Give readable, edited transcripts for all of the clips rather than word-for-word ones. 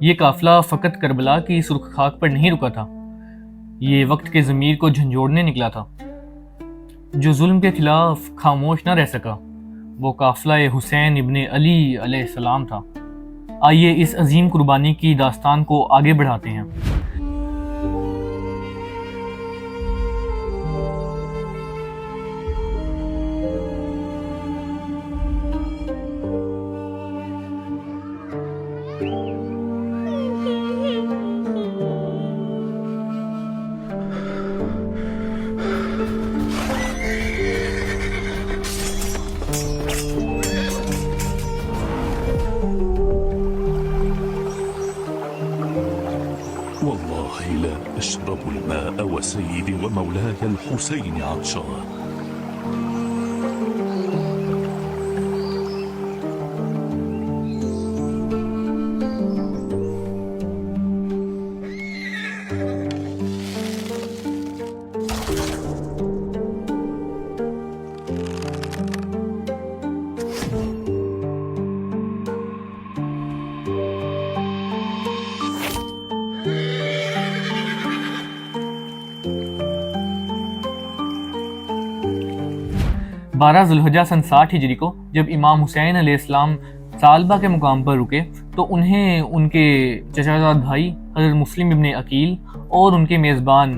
یہ قافلہ فقط کربلا کی سرخ خاک پر نہیں رکا تھا، یہ وقت کے ضمیر کو جھنجھوڑنے نکلا تھا۔ جو ظلم کے خلاف خاموش نہ رہ سکا وہ قافلہ حسین ابن علی علیہ السلام تھا۔ آئیے اس عظیم قربانی کی داستان کو آگے بڑھاتے ہیں۔ والله لا أشرب الماء وسيدي ومولاي الحسين عطشان. بارہ ذوالحجہ سن 60 ہجری کو جب امام حسین علیہ السلام ثعلبہ کے مقام پر رکے تو انہیں ان کے چچا زاد بھائی حضرت مسلم ابن عقیل اور ان کے میزبان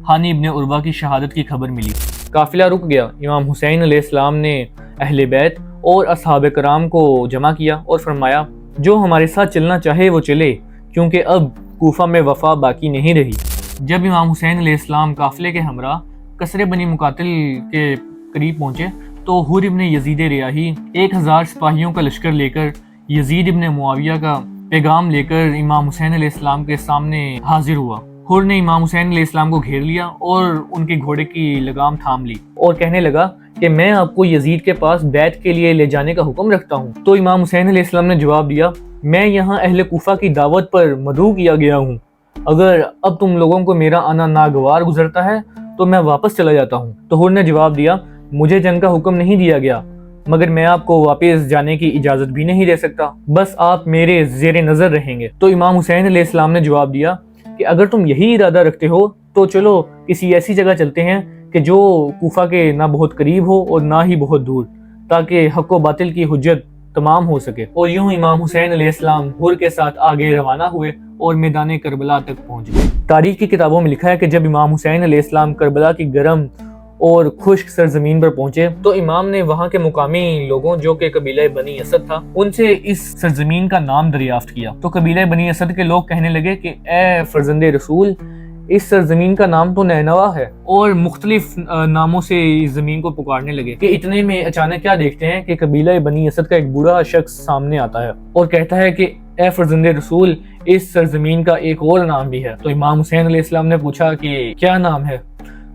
ہانی ابن عروہ کی شہادت کی خبر ملی۔ قافلہ رک گیا۔ امام حسین علیہ السلام نے اہل بیت اور اصحاب کرام کو جمع کیا اور فرمایا جو ہمارے ساتھ چلنا چاہے وہ چلے، کیونکہ اب کوفہ میں وفا باقی نہیں رہی۔ جب امام حسین علیہ السلام قافلے کے ہمراہ قصر بنی مقاتل کے قریب پہنچے تو حر ابن یزید ریاحی 1000 سپاہیوں کا لشکر لے کر یزید ابن معاویہ کا پیغام لے کر امام حسین علیہ السلام کے سامنے حاضر ہوا۔ حر نے امام حسین علیہ السلام کو گھیر لیا اور ان کے گھوڑے کی لگام تھام لی اور کہنے لگا کہ میں آپ کو یزید کے پاس بیعت کے لیے لے جانے کا حکم رکھتا ہوں۔ تو امام حسین علیہ السلام نے جواب دیا، میں یہاں اہل کوفہ کی دعوت پر مدعو کیا گیا ہوں، اگر اب تم لوگوں کو میرا آنا ناگوار گزرتا ہے تو میں واپس چلا جاتا ہوں۔ تو حر نے جواب دیا، مجھے جنگ کا حکم نہیں دیا گیا، مگر میں آپ کو واپس جانے کی اجازت بھی نہیں دے سکتا، بس آپ میرے زیر نظر رہیں گے۔ تو امام حسین علیہ السلام نے جواب دیا کہ اگر تم یہی ارادہ رکھتے ہو تو چلو کسی ایسی جگہ چلتے ہیں کہ جو کوفہ کے نہ بہت قریب ہو اور نہ ہی بہت دور، تاکہ حق و باطل کی حجت تمام ہو سکے۔ اور یوں امام حسین علیہ السلام حر کے ساتھ آگے روانہ ہوئے اور میدان کربلا تک پہنچ گئے۔ تاریخ کی کتابوں میں لکھا ہے کہ جب امام حسین علیہ السلام کربلا کی گرم اور خشک سرزمین پر پہنچے تو امام نے وہاں کے مقامی لوگوں جو کہ قبیلہ بنی اسد تھا ان سے اس سرزمین کا نام دریافت کیا۔ تو قبیلہ بنی اسد کے لوگ کہنے لگے کہ اے فرزند رسول، اس سرزمین کا نام تو نینوا ہے، اور مختلف ناموں سے اس زمین کو پکارنے لگے کہ اتنے میں اچانک کیا دیکھتے ہیں کہ قبیلہ بنی اسد کا ایک بوڑھا شخص سامنے آتا ہے اور کہتا ہے کہ اے فرزند رسول، اس سرزمین کا ایک اور نام بھی ہے۔ تو امام حسین علیہ السلام نے پوچھا کہ کیا نام ہے؟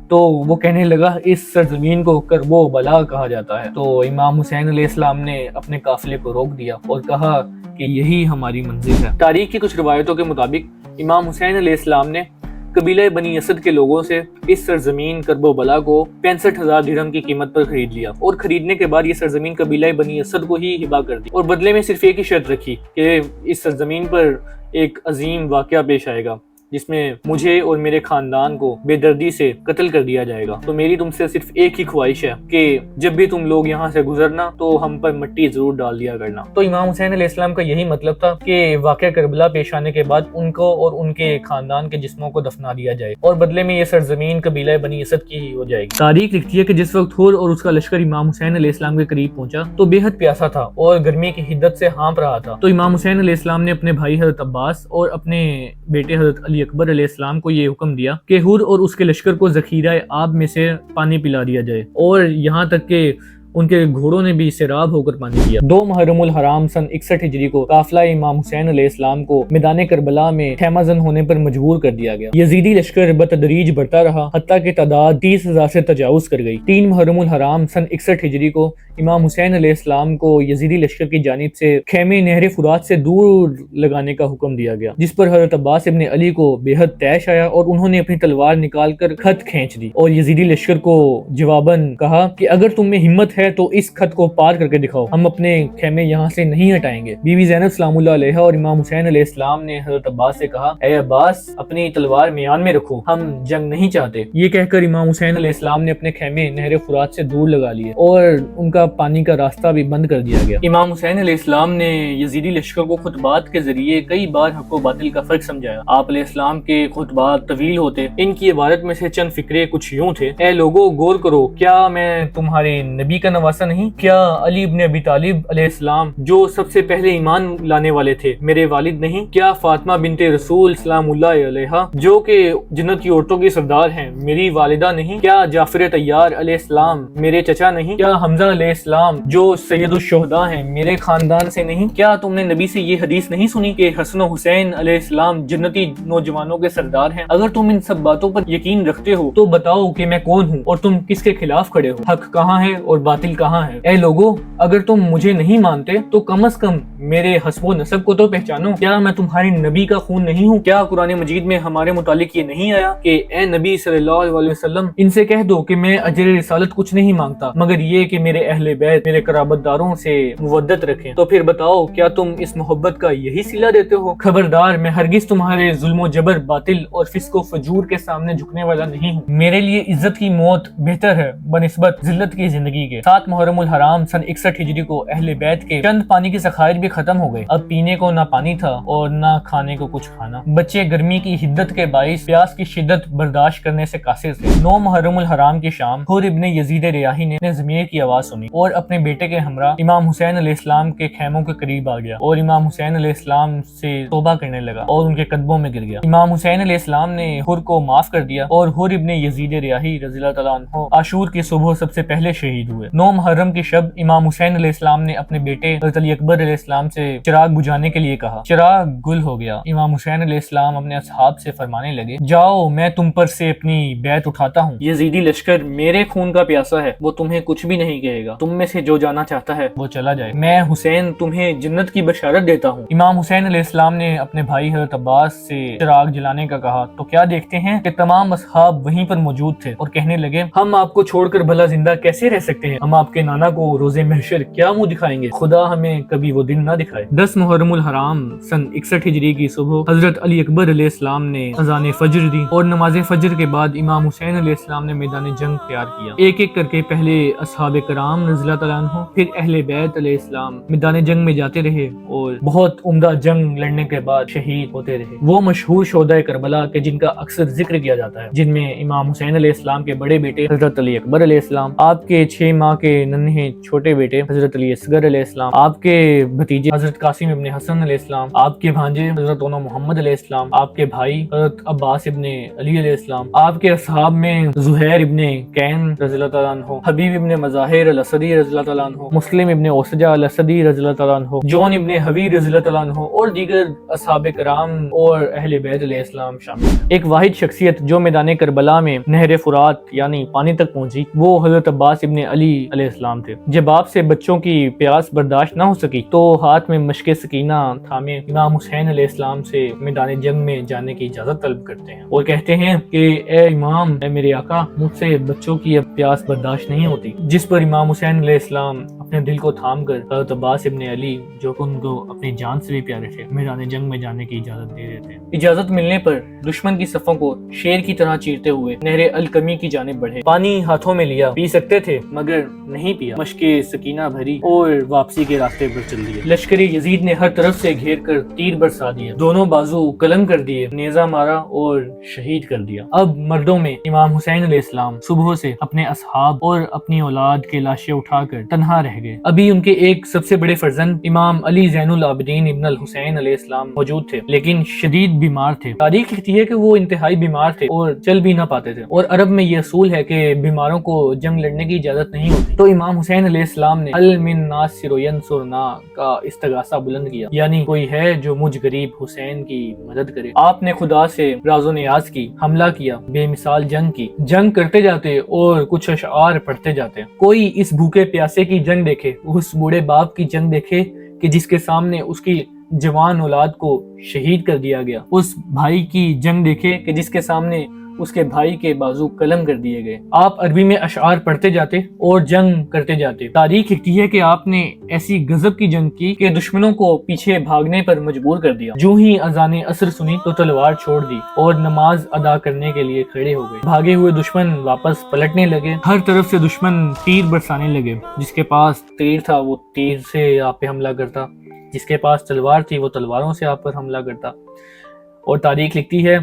تو وہ کہنے لگا اس سرزمین کو کرب و بلا کہا جاتا ہے۔ تو امام حسین علیہ السلام نے اپنے قافلے کو روک دیا اور کہا کہ یہی ہماری منزل ہے۔ تاریخ کی کچھ روایتوں کے مطابق امام حسین علیہ السلام نے قبیلہ بنی اسد کے لوگوں سے اس سرزمین کرب و بلا کو 65,000 درہم کی قیمت پر خرید لیا، اور خریدنے کے بعد یہ سرزمین قبیلہ بنی اسد کو ہی ہبہ کر دی، اور بدلے میں صرف ایک ہی شرط رکھی کہ اس سرزمین پر ایک عظیم واقعہ پیش آئے گا جس میں مجھے اور میرے خاندان کو بے دردی سے قتل کر دیا جائے گا۔ تو میری تم سے صرف ایک ہی خواہش ہے کہ جب بھی تم لوگ یہاں سے گزرنا تو ہم پر مٹی ضرور ڈال دیا کرنا۔ تو امام حسین علیہ السلام کا یہی مطلب تھا کہ واقعہ کربلا پیش آنے کے بعد ان کو اور ان کے خاندان کے جسموں کو دفنا دیا جائے، اور بدلے میں یہ سرزمین قبیلہ بنی اسد کی ہی ہو جائے گی۔ تاریخ لکھتی ہے کہ جس وقت حر اور اس کا لشکر امام حسین علیہ السلام کے قریب پہنچا تو بے حد پیاسا تھا اور گرمی کی حدت سے ہانپ رہا تھا۔ تو امام حسین علیہ السلام نے اپنے بھائی حضرت عباس اور اپنے بیٹے حضرت علی اکبر علیہ السلام کو یہ حکم دیا کہ حر اور اس کے لشکر کو ذخیرہ آب میں سے پانی پلا دیا جائے، اور یہاں تک کہ ان کے گھوڑوں نے بھی سیراب ہو کر پانی پیا۔ 2 محرم الحرام سن 61 ہجری کو قافلہ امام حسین علیہ السلام کو میدان کربلا میں خیمہ زن ہونے پر مجبور کر دیا گیا۔ یزیدی لشکر بتدریج بڑھتا رہا حتیٰ کہ تعداد 30,000 سے تجاوز کر گئی۔ 3 محرم الحرام سن 61 ہجری کو امام حسین علیہ السلام کو یزیدی لشکر کی جانب سے خیمے نہر فرات سے دور لگانے کا حکم دیا گیا، جس پر حضرت عباس ابن علی کو بے حد طیش آیا اور انہوں نے اپنی تلوار نکال کر خط کھینچ دی اور یزیدی لشکر کو جواباً کہا کہ اگر تم میں ہمت ہے ہے تو اس خط کو پار کر کے دکھاؤ، ہم اپنے خیمے یہاں سے نہیں ہٹائیں گے۔ بی بی زینب سلام اللہ علیہ اور امام حسین علیہ السلام نے حضرت عباس سے کہا، اے عباس اپنی تلوار میان میں رکھو، ہم جنگ نہیں چاہتے۔ یہ کہہ کر امام حسین علیہ السلام نے اپنے خیمے نہر فرات سے دور لگا لیے اور ان کا پانی کا راستہ بھی بند کر دیا گیا۔ امام حسین علیہ السلام نے یزیدی لشکر کو خطبات کے ذریعے کئی بار حق و باطل کا فرق سمجھایا۔ آپ علیہ السلام کے خطبات طویل ہوتے، ان کی عبارت میں سے چند فکرے کچھ یوں تھے، اے لوگو غور کرو، کیا میں تمہارے نبی کا نواسا نہیں؟ کیا علی ابن ابی طالب علیہ السلام جو سب سے پہلے ایمان لانے والے تھے میرے والد نہیں؟ کیا فاطمہ بنت رسول سلام اللہ علیہ جو کہ جنت کی عورتوں کی سردار ہیں میری والدہ نہیں؟ کیا جعفر طیار علیہ السلام میرے چچا نہیں؟ کیا حمزہ علیہ السلام جو سید الشہداء ہیں میرے خاندان سے نہیں؟ کیا تم نے نبی سے یہ حدیث نہیں سنی کہ حسن و حسین علیہ السلام جنتی نوجوانوں کے سردار ہیں؟ اگر تم ان سب باتوں پر یقین رکھتے ہو تو بتاؤ کہ میں کون ہوں اور تم کس کے خلاف کھڑے ہو، حق کہاں ہے اور باطل کہاں ہے؟ اے لوگو اگر تم مجھے نہیں مانتے تو کم از کم میرے حسب و نسب کو تو پہچانو، کیا میں تمہارے نبی کا خون نہیں ہوں؟ کیا قرآن مجید میں ہمارے متعلق یہ نہیں آیا کہ اے نبی صلی اللہ علیہ وسلم ان سے کہہ دو کہ میں اجر رسالت کچھ نہیں مانگتا مگر یہ کہ میرے اہل بیت میرے قرابت داروں سے مودت رکھیں؟ تو پھر بتاؤ کیا تم اس محبت کا یہی صلہ دیتے ہو؟ خبردار میں ہرگز تمہارے ظلم و جبر، باطل اور فسق و فجور کے سامنے جھکنے والا نہیں ہوں۔ میرے لیے عزت کی موت بہتر ہے بنسبت ذلت کی زندگی کے۔ 7 محرم الحرام سن 61 ہجری کو اہل بیت کے چند پانی کے ذخائر بھی ختم ہو گئے، اب پینے کو نہ پانی تھا اور نہ کھانے کو کچھ کھانا۔ بچے گرمی کی حدت کے باعث پیاس کی شدت برداشت کرنے سے قاصر تھے۔ 9 محرم الحرام کی شام حر ابن یزید ریاحی نے ضمیر کی آواز سنی اور اپنے بیٹے کے ہمراہ امام حسین علیہ السلام کے خیموں کے قریب آ گیا اور امام حسین علیہ السلام سے توبہ کرنے لگا اور ان کے قدموں میں گر گیا۔ امام حسین علیہ السلام نے حر کو معاف کر دیا اور حر ابن یزید ریاحی رضی اللہ تعالیٰ عنہ عاشور کی صبح سب سے پہلے شہید ہوئے۔ 9 محرم کی شب امام حسین علیہ السلام نے اپنے بیٹے حضرت علی اکبر علیہ السلام سے چراغ بجھانے کے لیے کہا، چراغ گل ہو گیا۔ امام حسین علیہ السلام اپنے اصحاب سے فرمانے لگے، جاؤ میں تم پر سے اپنی بیعت اٹھاتا ہوں، یزیدی لشکر میرے خون کا پیاسا ہے، وہ تمہیں کچھ بھی نہیں کہے گا، تم میں سے جو جانا چاہتا ہے وہ چلا جائے، میں حسین تمہیں جنت کی بشارت دیتا ہوں۔ امام حسین علیہ السلام نے اپنے بھائی حضرت عباس سے چراغ جلانے کا کہا تو کیا دیکھتے ہیں کہ تمام اصحاب وہیں پر موجود تھے اور کہنے لگے، ہم آپ کو چھوڑ کر بھلا زندہ کیسے رہ سکتے ہیں، ہم آپ کے نانا کو روز محشر کیا منہ دکھائیں گے، خدا ہمیں کبھی وہ دن نہ دکھائے۔ 10 محرم الحرام سن 61 ہجری کی صبح حضرت علی اکبر علیہ السلام نے اذان فجر دی اور نماز فجر کے بعد امام حسین علیہ السلام نے میدان جنگ تیار کیا۔ ایک ایک کر کے پہلے اصحاب کرام رضی اللہ تعالیٰ عنہ پھر اہل بیت علیہ السلام میدان جنگ میں جاتے رہے اور بہت عمدہ جنگ لڑنے کے بعد شہید ہوتے رہے۔ وہ مشہور شہداء کربلا کے جن کا اکثر ذکر کیا جاتا ہے، جن میں امام حسین علیہ السلام کے بڑے بیٹے حضرت علی اکبر علیہ السلام، آپ کے 6 ماہ کے ننھے چھوٹے بیٹے حضرت علی اصغر علیہ السلام، آپ کے بھتیجے حضرت قاسم ابن حسن علیہ السلام، آپ کے بھانجے حضرت عنو محمد علیہ السلام، آپ کے بھائی حضرت عباس ابن علی علیہ السلام، آپ کے اصحاب میں زہیر ابن کین رضی اللہ تعالیٰ عنہ، حبیب ابن مظاہر الاسدی رضی اللہ تعالیٰ عنہ، مسلم ابن اوسجہ الاسدی رضی اللہ تعالیٰ عنہ، جون ابن حوی رضی اللہ تعالیٰ عنہ اور دیگر اصحاب کرام اور اہل بیت علیہ السلام شامل۔ ایک واحد شخصیت جو میدان کربلا میں نہر فرات یعنی پانی تک پہنچی وہ حضرت عباس ابن علی علیہ السلام تھے۔ جب آپ سے بچوں کی پیاس برداشت نہ ہو سکی تو ہاتھ میں مشق سکینہ تھامے امام حسین علیہ السلام سے میدان جنگ میں جانے کی اجازت طلب کرتے ہیں اور کہتے ہیں کہ اے امام، اے میرے آقا، مجھ سے بچوں کی اب پیاس برداشت نہیں ہوتی، جس پر امام حسین علیہ السلام اپنے دل کو تھام کر حضرت عباس ابن علی جو کہ ان کو اپنی جان سے بھی پیارے تھے میدان جنگ میں جانے کی اجازت دے دیتے ہیں۔ اجازت ملنے پر دشمن کی صفوں کو شیر کی طرح چیرتے ہوئے نہر الکمی کی جانب بڑھے، پانی ہاتھوں میں لیا، پی سکتے تھے مگر نہیں پیا، مشق سکینہ بھری اور واپسی کے راستے پر چل دیے۔ لشکری یزید نے ہر طرف سے گھیر کر تیر برسا دیے، دونوں بازو قلم کر دیے، نیزہ مارا اور شہید کر دیا۔ اب مردوں میں امام حسین علیہ السلام صبح سے اپنے اصحاب اور اپنی اولاد کے لاشیں اٹھا کر تنہا رہ گئے۔ ابھی ان کے ایک سب سے بڑے فرزند امام علی زین العابدین ابن الحسین علیہ السلام موجود تھے لیکن شدید بیمار تھے۔ تاریخ لکھتی ہے کہ وہ انتہائی بیمار تھے اور چل بھی نہ پاتے تھے، اور عرب میں یہ اصول ہے کہ بیماروں کو جنگ لڑنے کی اجازت نہیں ہوتی۔ تو امام حسین علیہ السلام نے هل من ناصر ینصرنا کا استغاثہ بلند کیا، یعنی کوئی ہے جو مجھ غریب حسین کی مدد کرے۔ آپ نے خدا سے راز و نیاز کی، حملہ کیا، بے مثال جنگ کی، جنگ کرتے جاتے اور کچھ اشعار پڑھتے جاتے۔ کوئی اس بھوکے پیاسے کی جنگ دیکھے، اس بوڑھے باپ کی جنگ دیکھے کہ جس کے سامنے اس کی جوان اولاد کو شہید کر دیا گیا، اس بھائی کی جنگ دیکھے کہ جس کے سامنے اس کے بھائی کے بازو قلم کر دیے گئے۔ آپ عربی میں اشعار پڑھتے جاتے اور جنگ کرتے جاتے۔ تاریخ لکھتی ہے کہ آپ نے ایسی غضب کی جنگ کی کہ دشمنوں کو پیچھے بھاگنے پر مجبور کر دیا۔ جو ہی اذان عصر سنی تو تلوار چھوڑ دی اور نماز ادا کرنے کے لیے کھڑے ہو گئے۔ بھاگے ہوئے دشمن واپس پلٹنے لگے، ہر طرف سے دشمن تیر برسانے لگے۔ جس کے پاس تیر تھا وہ تیر سے آپ پہ حملہ کرتا، جس کے پاس تلوار تھی وہ تلواروں سے آپ پر حملہ کرتا، اور تاریخ لکھتی ہے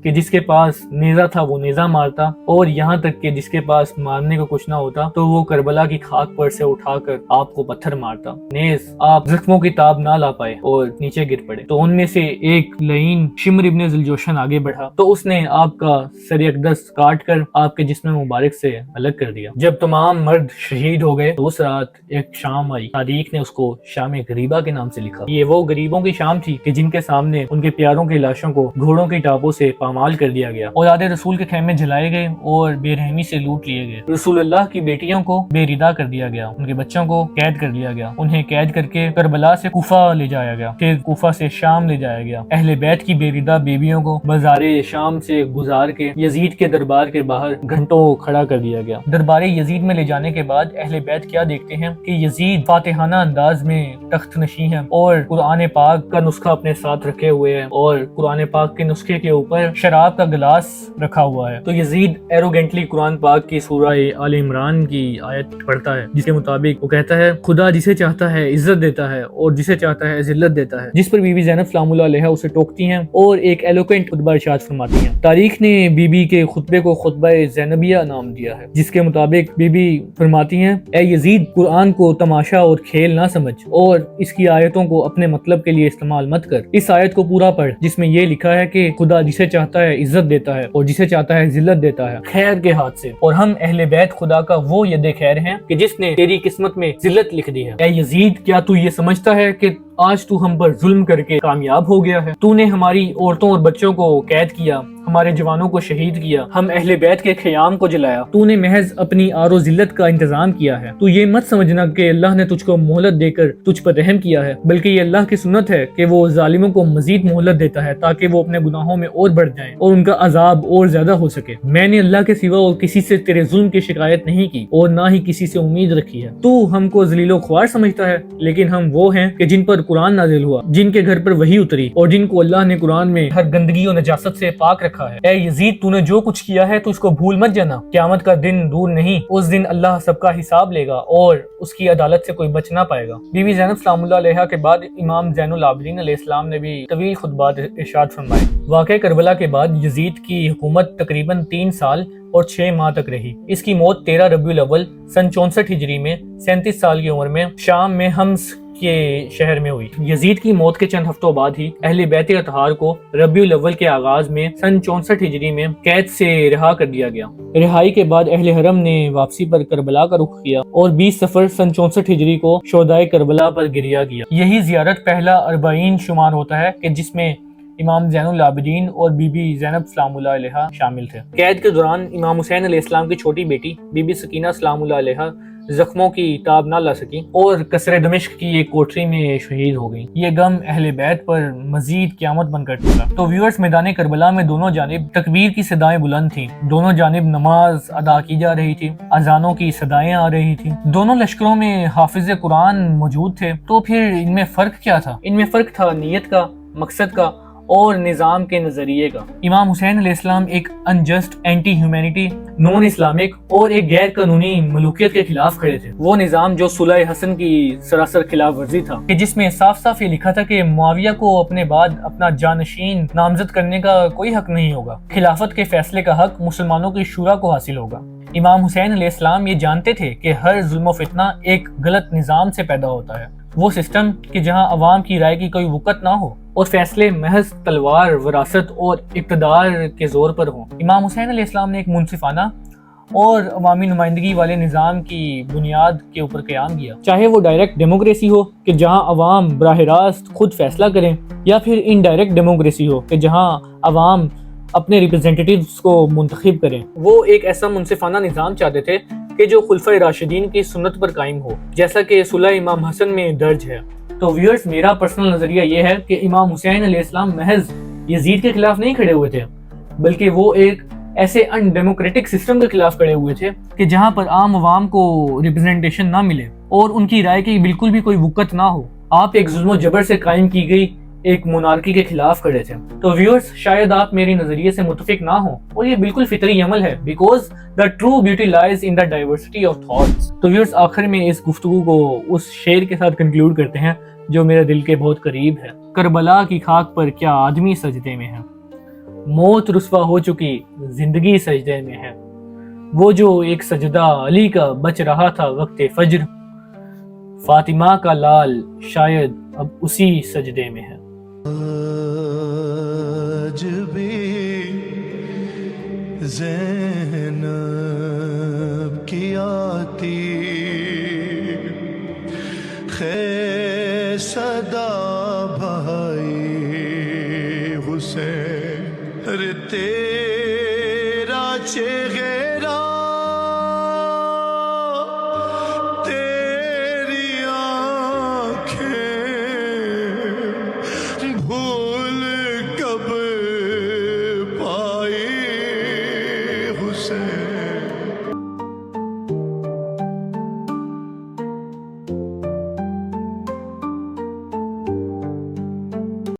کہ جس کے پاس نیزہ تھا وہ نیزہ مارتا، اور یہاں تک کہ جس کے پاس مارنے کو کچھ نہ ہوتا تو وہ کربلا کی خاک پر سے اٹھا کر آپ کو پتھر مارتا۔ نیز آپ زخموں کی تاب نہ لا پائے اور نیچے گر پڑے، تو ان میں سے ایک لعین شمر ابن ذوالجوشن آگے بڑھا تو اس نے آپ کا سر اقدس کاٹ کر آپ کے جسم مبارک سے الگ کر دیا۔ جب تمام مرد شہید ہو گئے تو اس رات ایک شام آئی، تاریخ نے اس کو شام غریبہ کے نام سے لکھا۔ یہ وہ غریبوں کی شام تھی کہ جن کے سامنے ان کے پیاروں کی لاشوں کو گھوڑوں کی ٹاپوں سے پامال کر دیا گیا، اولاد رسول کے خیمے جلائے گئے اور بے رحمی سے لوٹ لیے گئے۔ رسول اللہ کی بیٹیوں کو بے ردا کر دیا گیا، ان کے بچوں کو قید کر لیا گیا، انہیں قید کر کے کربلا سے کوفہ لے جایا گیا، پھر کوفہ سے شام لے جایا گیا۔ اہل بیت کی بے ردا بیویوں کو بازار شام سے گزار کے یزید کے دربار کے باہر گھنٹوں کھڑا کر دیا گیا۔ دربار یزید میں لے جانے کے بعد اہل بیت کیا دیکھتے ہیں کہ یزید فاتحانہ انداز میں تخت نشین ہے اور قرآن پاک کا نسخہ اپنے ساتھ رکھے ہوئے ہے، اور قرآن پاک کے نسخے کے اوپر شراب کا گلاس رکھا ہوا ہے۔ تو یزید ایروگینٹلی قرآن پاک کی سورہ آل عمران کی آیت پڑھتا ہے، جس کے مطابق وہ کہتا ہے خدا جسے چاہتا ہے عزت دیتا ہے اور جسے چاہتا ہے ذلت دیتا ہے، جس پر بی بی زینب سلام اللہ علیہا اسے ٹوکتی ہیں اور ایک ایلوکینٹ خطبہ ارشاد فرماتی ہیں۔ تاریخ نے بی بی کے خطبے کو خطبہ زینبیہ نام دیا ہے، جس کے مطابق بی بی فرماتی ہیں اے یزید، قرآن کو تماشا اور کھیل نہ سمجھ اور اس کی آیتوں کو اپنے مطلب کے لیے استعمال مت کر۔ اس آیت کو پورا پڑھ جس میں یہ لکھا ہے کہ خدا جسے چاہتا ہے عزت دیتا ہے اور جسے چاہتا ہے ذلت دیتا ہے خیر کے ہاتھ سے، اور ہم اہل بیت خدا کا وہ ید خیر ہیں کہ جس نے تیری قسمت میں ذلت لکھ دی ہے۔ اے یزید، کیا تو یہ سمجھتا ہے کہ آج تو ہم پر ظلم کر کے کامیاب ہو گیا ہے؟ تو نے ہماری عورتوں اور بچوں کو قید کیا، ہمارے جوانوں کو شہید کیا، ہم اہل بیت کے خیام کو جلایا، تو نے محض اپنی آر و ذلت کا انتظام کیا ہے۔ تو یہ مت سمجھنا کہ اللہ نے تجھ کو مہلت دے کر تجھ پر رحم کیا ہے، بلکہ یہ اللہ کی سنت ہے کہ وہ ظالموں کو مزید مہلت دیتا ہے تاکہ وہ اپنے گناہوں میں اور بڑھ جائیں اور ان کا عذاب اور زیادہ ہو سکے۔ میں نے اللہ کے سوا اور کسی سے تیرے ظلم کی شکایت نہیں کی اور نہ ہی کسی سے امید رکھی ہے۔ تو ہم کو ذلیل و خوار سمجھتا ہے، لیکن ہم وہ ہیں کہ جن پر قرآن نازل ہوا، جن کے گھر پر وحی اتری اور جن کو اللہ نے قرآن میں ہر گندگی و نجاست سے پاک رکھا ہے۔ اے یزید، تو نے جو کچھ کیا ہے تو اس کو بھول مت جانا، قیامت کا دن دور نہیں، اس دن اللہ سب کا حساب لے گا اور اس کی عدالت سے کوئی بچ نہ پائے گا۔ بی بی زینب سلام اللہ علیہا کے بعد امام زین العابدین علیہ السلام نے بھی طویل خطبات ارشاد فرمائے۔ واقعہ کربلا کے بعد یزید کی حکومت تقریباً 3 سال اور 6 ماہ تک رہی۔ اس کی موت 13 ربیع الاول سن 64 ہجری میں 37 سال کی عمر میں شام میں حمص کے شہر میں ہوئی۔ یزید کی موت کے چند ہفتوں بعد ہی اہل بیت اطہار کو ربیع الاول کے آغاز میں سن 64 ہجری میں قید سے رہا کر دیا گیا۔ رہائی کے بعد اہل حرم نے واپسی پر کربلا کا رخ کیا اور 20 صفر سن 64 ہجری کو شہدائے کربلا پر گریہ کیا۔ یہی زیارت پہلا 40 شمار ہوتا ہے کہ جس میں امام زین العابدین اور بی بی زینب سلام اللہ علیہا شامل تھے۔ قید کے دوران امام حسین علیہ السلام کی چھوٹی بیٹی بی بی سکینہ سلام اللہ علیہا زخموں کی تاب نہ لا سکی اور قصر دمشق کی ایک کوٹری میں شہید ہو گئی۔ یہ غم اہل بیت پر مزید قیامت بن کر ٹوٹا۔ تو ویورز، میدان کربلا میں دونوں جانب تکبیر کی صدائیں بلند تھیں، دونوں جانب نماز ادا کی جا رہی تھی، اذانوں کی صدائیں آ رہی تھیں، دونوں لشکروں میں حافظ قرآن موجود تھے۔ تو پھر ان میں فرق کیا تھا؟ ان میں فرق تھا نیت کا، مقصد کا اور نظام کے نظریے کا۔ امام حسین علیہ السلام ایک انجسٹ، اینٹی ہیومینٹی، نون اسلامک اور ایک غیر قانونی ملوکیت کے خلاف کھڑے تھے۔ وہ نظام جو صلح حسن کی سراسر خلاف ورزی تھا، کہ جس میں صاف صاف یہ لکھا تھا کہ معاویہ کو اپنے بعد اپنا جانشین نامزد کرنے کا کوئی حق نہیں ہوگا، خلافت کے فیصلے کا حق مسلمانوں کی شورا کو حاصل ہوگا۔ امام حسین علیہ السلام یہ جانتے تھے کہ ہر ظلم و فتنہ ایک غلط نظام سے پیدا ہوتا ہے، وہ سسٹم کہ جہاں عوام کی رائے کی کوئی وقت نہ ہو اور فیصلے محض تلوار، وراثت اور اقتدار کے زور پر ہوں۔ امام حسین علیہ السلام نے ایک منصفانہ اور عوامی نمائندگی والے نظام کی بنیاد کے اوپر قیام کیا، چاہے وہ ڈائریکٹ ڈیموکریسی ہو کہ جہاں عوام براہ راست خود فیصلہ کریں، یا پھر انڈائریکٹ ڈیموکریسی ہو کہ جہاں عوام اپنے ریپرزینٹیٹیوز کو منتخب کریں۔ وہ ایک ایسا منصفانہ نظام چاہتے تھے کہ جو خلفائے راشدین کی سنت پر قائم ہو، جیسا کہ صلح امام حسن میں درج ہے۔ تو ویورز، میرا پرسنل نظریہ یہ ہے کہ امام حسین علیہ السلام محض یزید کے خلاف نہیں کھڑے ہوئے تھے، بلکہ وہ ایک ایسے ان ڈیموکریٹک سسٹم کے خلاف کھڑے ہوئے تھے کہ جہاں پر عام عوام کو ریپرزنٹیشن نہ ملے اور ان کی رائے کی بالکل بھی کوئی وقت نہ ہو. آپ ایک ظلم و جبر سے قائم کی گئی ایک مونارکی کے خلاف کھڑے تھے. تو ویورز شاید آپ میری نظریے سے متفق نہ ہوں اور یہ بالکل فطری عمل ہے because the true beauty لائز in the diversity of thoughts. تو ویورز آخر میں اس گفتگو کو اس شعر کے ساتھ کنکلوڈ کرتے ہیں جو میرے دل کے بہت قریب ہے. کربلا کی خاک پر کیا آدمی سجدے میں ہے, موت رسوا ہو چکی زندگی سجدے میں ہے, وہ جو ایک سجدہ علی کا بچ رہا تھا وقت فجر, فاطمہ کا لال شاید اب اسی سجدے میں ہے. آج بھی زینب کی آتی خیر صدا بھائی حسین ارے تیرا چہرہ تیری آنکھیں بھول کب پائی حسین